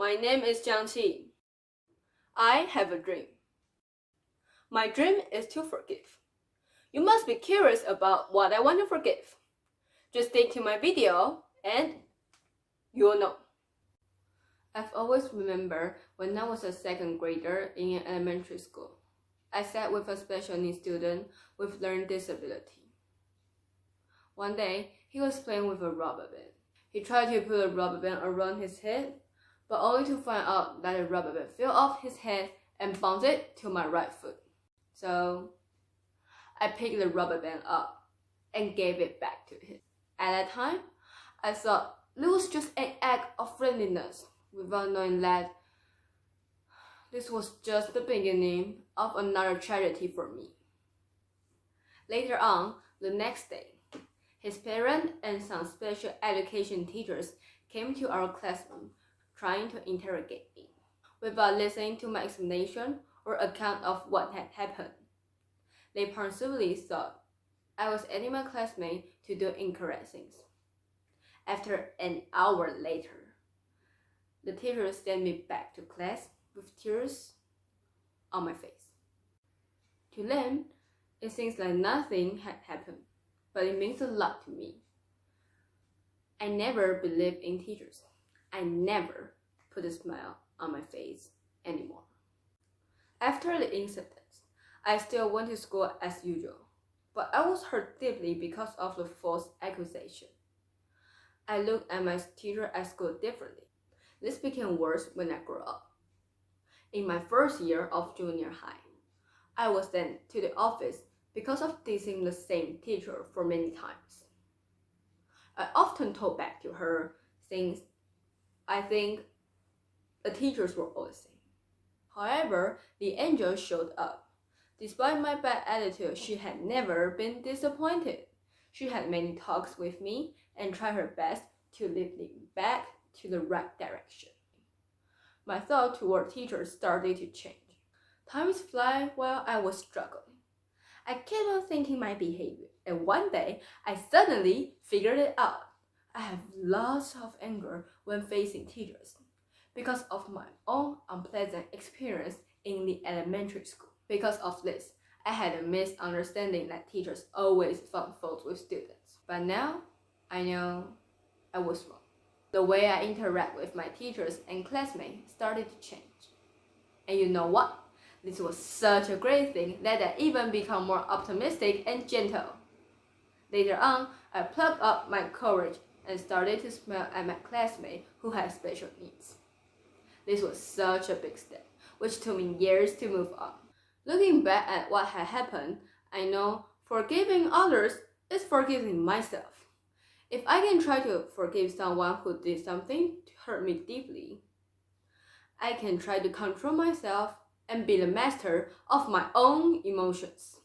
My name is Jiangqi. I have a dream. My dream is to forgive. You must be curious about what I want to forgive. Just stick to my video and you'll know. I've always remembered when I was a second grader in an elementary school. I sat with a special needs student with learning disability. One day, he was playing with a rubber band. He tried to put a rubber band around his head, but only to find out that the rubber band fell off his head and bounced it to my right foot. So, I picked the rubber band up and gave it back to him. At that time, I thought it was just an act of friendliness, without knowing that this was just the beginning of another tragedy for me. Later on, the next day, his parents and some special education teachers came to our classroom trying to interrogate me. Without listening to my explanation or account of what had happened, they possibly thought I was asking my classmate to do incorrect things. After an hour later, the teacher sent me back to class with tears on my face. To them, it seems like nothing had happened, but it means a lot to me. I never believed in teachers. I never put a smile on my face anymore. After the incident, I still went to school as usual, but I was hurt deeply because of the false accusation. I looked at my teacher at school differently. This became worse when I grew up. In my first year of junior high, I was sent to the office because of dissing the same teacher for many times. I often told back to her things I think the teachers were always saying. However, the angel showed up. Despite my bad attitude, she had never been disappointed. She had many talks with me and tried her best to lead me back to the right direction. My thought toward teachers started to change. Times fly while I was struggling. I kept on thinking my behavior, and one day I suddenly figured it out. I have lots of anger when facing teachers because of my own unpleasant experience in the elementary school. Because of this, I had a misunderstanding that teachers always found fault with students. But now, I know I was wrong. The way I interact with my teachers and classmates started to change. And you know what? This was such a great thing that I even become more optimistic and gentle. Later on, I plucked up my courage and started to smile at my classmate who had special needs. This was such a big step, which took me years to move on. Looking back at what had happened, I know forgiving others is forgiving myself. If I can try to forgive someone who did something to hurt me deeply, I can try to control myself and be the master of my own emotions.